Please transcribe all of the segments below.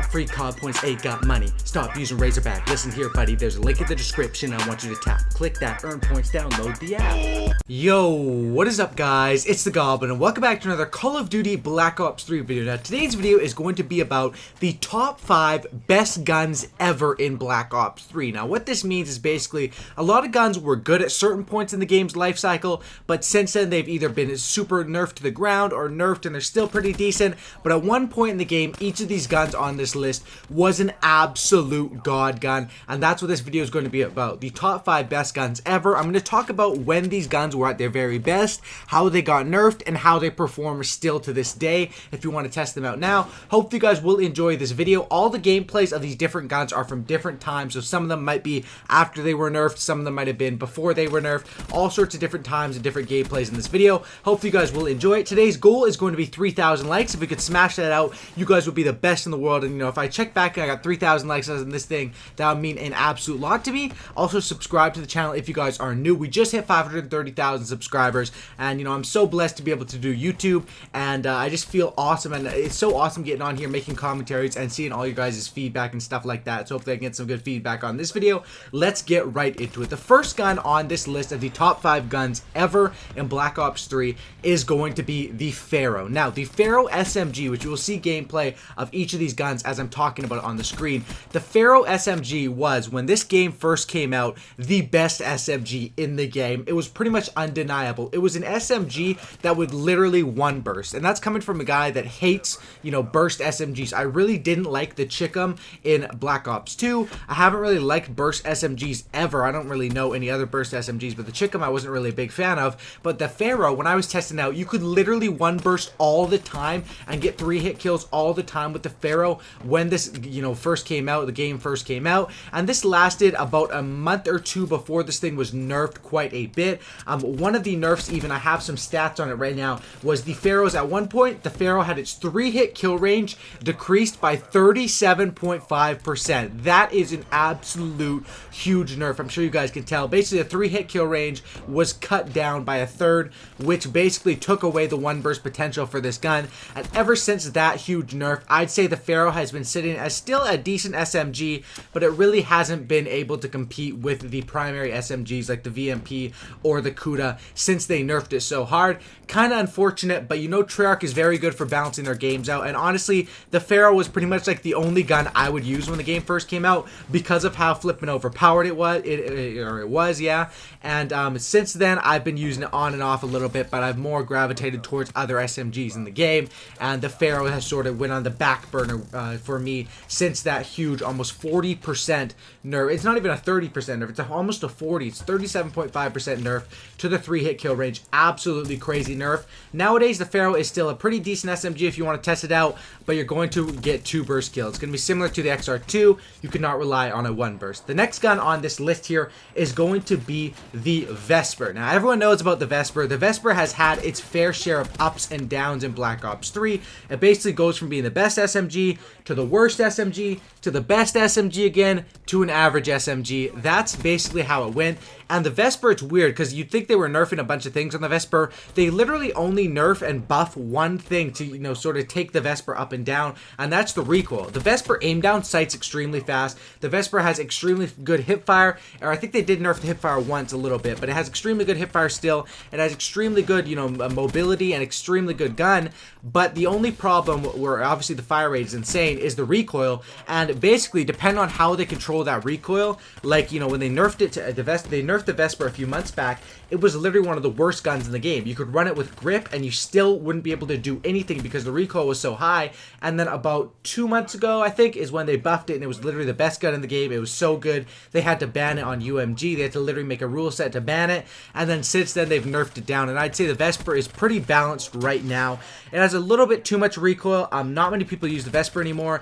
free COD points, ain't got money. Stop using Razorback. Listen here, buddy. There's a link in the description. I want you to tap. Click that, earn points, download the app. Yo, what is up, guys? It's the Goblin, and welcome back to another Call of Duty Black Ops 3 video. Now, today's video is going to be about the top 5 best guns ever in Black Ops 3. Now, what this means is basically a lot of guns were good at certain points in the game's life cycle, but since then they've either been super nerfed to the ground or nerfed and they're still pretty decent. But at one point in the game, each of these guns on this list was an absolute god gun, and that's what this video is going to be about. The top 5 best guns ever. I'm going to talk about when these guns were at their very best, how they got nerfed, and how they perform still to this day if you want to test them out now. Hope you guys will enjoy this video. All the gameplays of these different guns are from different times, so some of them might be after they were nerfed, some of them might have been before they were nerfed, all sorts of different times and different gameplays in this video. Hope you guys will enjoy it. Today's goal is going to be 3,000 likes. If we could smash that out, you guys would be the best in the world. And you know, if I check back and I got 3,000 likes on this thing, that would mean an absolute lot to me. Also, subscribe to the channel if you guys are new. We just hit 530,000 subscribers, and you know, I'm so blessed to be able to do YouTube, and I just feel awesome, and it's so awesome getting on here making commentaries and seeing all you guys' feedback and stuff like that. So hopefully I can get some good feedback on this video. Let's get right into it. The first gun on this list of the top 5 guns ever in Black Ops 3 is going to be the Pharaoh. Now, the Pharaoh SMG, which you will see gameplay of each of these guns as I'm talking about it on the screen. The Pharaoh SMG was, when this game first came out, the best SMG in the game. It was pretty much undeniable. It was an SMG that would literally one burst, and that's coming from a guy that hates, you know, burst SMGs. I really didn't like the Chickum in Black Ops 2. I haven't really liked burst SMGs ever. I don't really know any other burst SMGs, but the Chickum I wasn't really a big fan of. But the Pharaoh, when I was testing out, you could literally one burst all the time and get 3-hit kills all the time with the Pharaoh when this, you know, first came out, the game first came out. And this lasted about a month or two before this thing was nerfed quite a bit. One of the nerfs, even, I have some stats on it right now, was the Pharaohs. At one point, the Pharaoh had its 3-hit kill range decreased by 37.5%. That is an absolute huge nerf. I'm sure you guys can tell. Basically, the 3-hit kill range was cut down by a third, which basically took away the one burst potential for this gun. And ever since that huge nerf, I'd say the Pharaoh has been sitting as still a decent SMG, but it really hasn't been able to compete with the primary SMGs like the VMP or the Kuda since they nerfed it so hard. Kind of unfortunate, but you know, Treyarch is very good for balancing their games out, and honestly, the Pharaoh was pretty much like the only gun I would use when the game first came out because of how flippin' overpowered it was, yeah. And since then, I've been using it on and off a little bit, but I've more gravitated towards other SMGs in the game, and the Pharaoh has sort of went on the back burner for me since that huge, almost 40% nerf. It's not even a 30% nerf, it's almost a 40. It's 37.5% nerf to the 3-hit kill range. Absolutely crazy nerf. Nowadays, the Pharaoh is still a pretty decent SMG if you want to test it out, but you're going to get 2 burst kills. It's going to be similar to the XR2. You cannot rely on a 1 burst. The next gun on this list here is going to be the Vesper. Now, everyone knows about the Vesper. The Vesper has had its fair share of ups and downs in Black Ops 3. It basically goes from being the best SMG to the worst SMG to the best SMG again to an average SMG. That's basically how it went. And the Vesper, it's weird because you'd think they were nerfing a bunch of things on the Vesper. They literally only nerf and buff one thing to, you know, sort of take the Vesper up and down, and that's the recoil. The Vesper aim down sights extremely fast. The Vesper has extremely good hip fire, or I think they did nerf the hip fire once a little bit, but it has extremely good hip fire still. It has extremely good, you know, mobility and extremely good gun. But the only problem, where obviously the fire rate is insane, is the recoil. And basically, depending on how they control that recoil, like, you know, when they nerfed it to the Vesper, they nerfed the Vesper a few months back, it was literally one of the worst guns in the game. You could run it with grip and you still wouldn't be able to do anything because the recoil was so high. And then about 2 months ago, I think, is when they buffed it, and it was literally the best gun in the game. It was so good, they had to ban it on UMG. They had to literally make a rule set to ban it, and then since then they've nerfed it down. And I'd say the Vesper is pretty balanced right now. It has a little bit too much recoil. Not many people use the Vesper anymore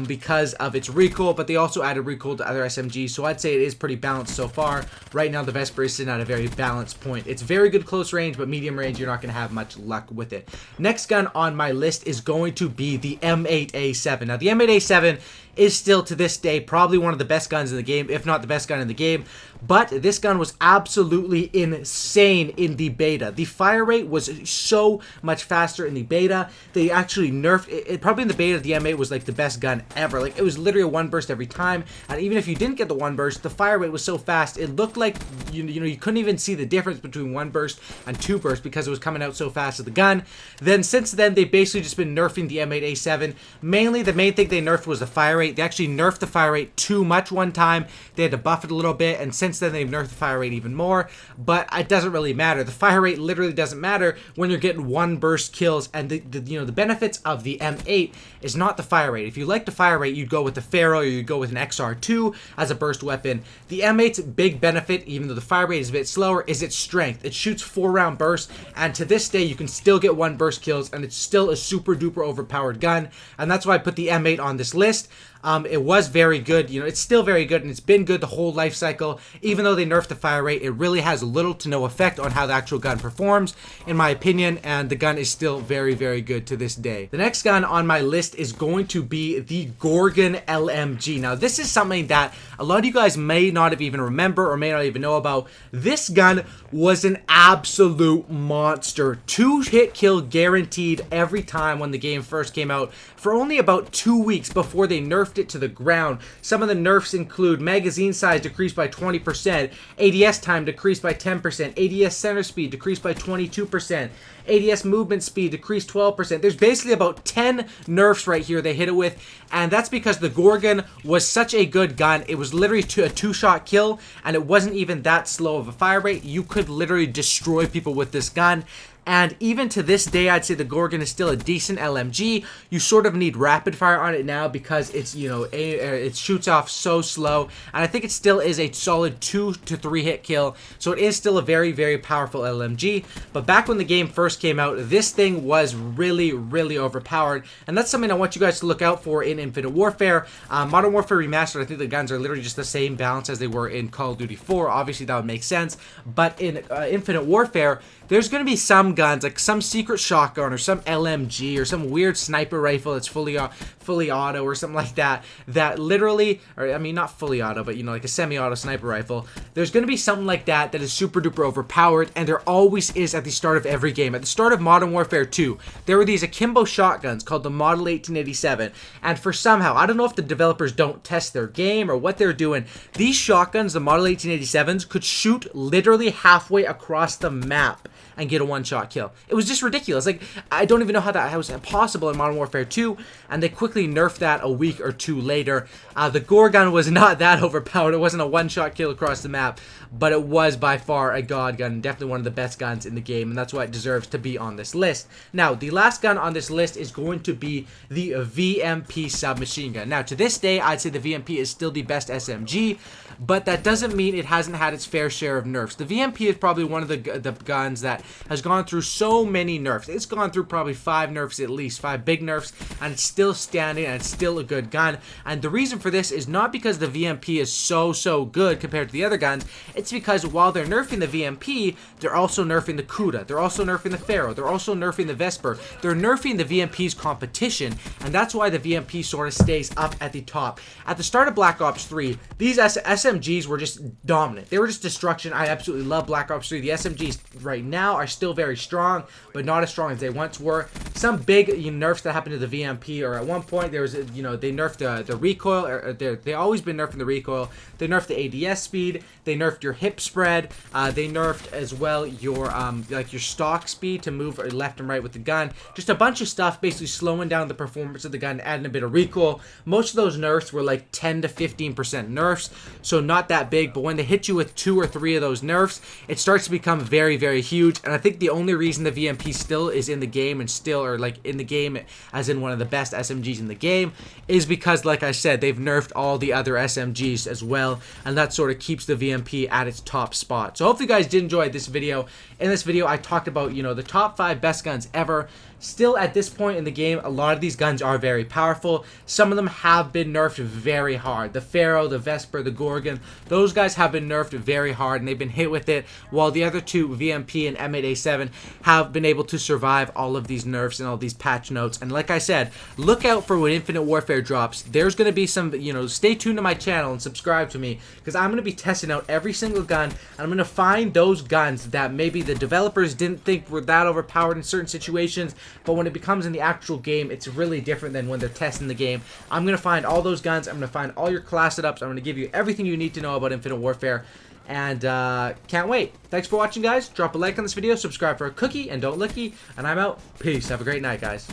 because of its recoil, but they also added recoil to other SMGs, so I'd say it is pretty balanced so far. Right now, the Vesper is sitting at a very balanced point. It's very good close range, but medium range, you're not going to have much luck with it. Next gun on my list is going to be the M8A7. Now, the M8A7 is still to this day probably one of the best guns in the game, if not the best gun in the game. but this gun was absolutely insane in the beta. The fire rate was so much faster in the beta. They actually nerfed it. Probably in the beta, the M8 was like the best gun ever. Like, it was literally a one burst every time, and even if you didn't get the one burst, the fire rate was so fast it looked like you couldn't even see the difference between one burst and two bursts because it was coming out so fast of the gun. Then since then, they've basically just been nerfing the M8A7. Mainly, the main thing they nerfed was the fire rate. They actually nerfed the fire rate too much one time. They had to buff it a little bit, and since then they've nerfed the fire rate even more. But it doesn't really matter. The fire rate literally doesn't matter when you're getting one burst kills, and the benefits of the M8 is not the fire rate. If you like the fire rate, you'd go with the Pharaoh, or you'd go with an XR2 as a burst weapon. The M8's big benefit, even though the fire rate is a bit slower, is its strength. It shoots 4-round bursts, and to this day, you can still get one burst kills, and it's still a super duper overpowered gun, and that's why I put the M8 on this list. It was very good. It's still very good, and it's been good the whole life cycle. Even though they nerfed the fire rate, it really has little to no effect on how the actual gun performs, in my opinion, and the gun is still very, very good to this day. The next gun on my list is going to be the Gorgon LMG. Now, this is something that a lot of you guys may not have even remember or may not even know about. This gun was an absolute monster. 2-hit kill guaranteed every time when the game first came out for only about 2 weeks before they nerfed it to the ground. Some of the nerfs include magazine size decreased by 20%, ADS time decreased by 10%, ADS center speed decreased by 22%, ADS movement speed decreased 12%. There's basically about 10 nerfs right here they hit it with, and that's because the Gorgon was such a good gun. It was literally a 2-shot kill, and it wasn't even that slow of a fire rate. You could literally destroy people with this gun. And even to this day, I'd say the Gorgon is still a decent LMG. You sort of need rapid fire on it now because it's, it shoots off so slow. And I think it still is a solid 2 to 3 hit kill. So it is still a very, very powerful LMG. But back when the game first came out, this thing was really, really overpowered. And that's something I want you guys to look out for in Infinite Warfare. Modern Warfare Remastered, I think the guns are literally just the same balance as they were in Call of Duty 4. Obviously, that would make sense. But in Infinite Warfare, there's going to be some guns, like some secret shotgun or some LMG or some weird sniper rifle that's fully auto or something like that, that literally, or I mean not fully auto, but like a semi-auto sniper rifle. There's going to be something like that that is super duper overpowered, and there always is at the start of every game. At the start of Modern Warfare 2, there were these akimbo shotguns called the Model 1887, and for somehow, I don't know if the developers don't test their game or what they're doing, these shotguns, the Model 1887s, could shoot literally halfway across the map and get a one-shot kill. It was just ridiculous. Like, I don't even know how that was possible in Modern Warfare 2, and they quickly nerfed that a week or two later. The Gorgon was not that overpowered. It wasn't a one-shot kill across the map, but it was by far a god gun, definitely one of the best guns in the game, and that's why it deserves to be on this list. Now, the last gun on this list is going to be the VMP submachine gun. Now, to this day, I'd say the VMP is still the best SMG, but that doesn't mean it hasn't had its fair share of nerfs. The VMP is probably one of the guns that has gone through so many nerfs. It's gone through probably 5 nerfs at least, 5 big nerfs, and it's still standing, and it's still a good gun. And the reason for this is not because the VMP is so good compared to the other guns. It's because while they're nerfing the VMP, they're also nerfing the Kuda. They're also nerfing the Pharaoh. They're also nerfing the Vesper. They're nerfing the VMP's competition, and that's why the VMP sort of stays up at the top. At the start of Black Ops 3, these SMGs were just dominant. They were just destruction. I absolutely love Black Ops 3. The SMGs right now are still very strong, but not as strong as they once were. Some big nerfs that happened to the VMP, or at one point there was, they nerfed the recoil. They always been nerfing the recoil. They nerfed the ADS speed. They nerfed your hip spread. They nerfed as well your your stock speed to move left and right with the gun. Just a bunch of stuff, basically slowing down the performance of the gun, adding a bit of recoil. Most of those nerfs were like 10 to 15% nerfs, so not that big. But when they hit you with 2 or 3 of those nerfs, it starts to become very, very huge. And I think the only reason the VMP still is in the game, and still, or like in the game as in one of the best SMGs in the game, is because, like I said, they've nerfed all the other SMGs as well, and that sort of keeps the VMP at its top spot. So hopefully you guys did enjoy this video. In this video, I talked about, the top 5 best guns ever. Still, at this point in the game, a lot of these guns are very powerful. Some of them have been nerfed very hard. The Pharaoh, the Vesper, the Gorgon, those guys have been nerfed very hard, and they've been hit with it, while the other two, VMP and made A7 have been able to survive all of these nerfs and all these patch notes. And like I said, look out for when Infinite Warfare drops. There's going to be some, you know, stay tuned to my channel and subscribe to me, because I'm going to be testing out every single gun, and I'm going to find those guns that maybe the developers didn't think were that overpowered in certain situations, but when it becomes in the actual game, it's really different than when they're testing the game. I'm going to find all those guns. I'm going to find all your class setups. I'm going to give you everything you need to know about Infinite Warfare. And can't wait. Thanks for watching, guys. Drop a like on this video, subscribe for a cookie, and don't lookie. And I'm out. Peace. Have a great night, guys.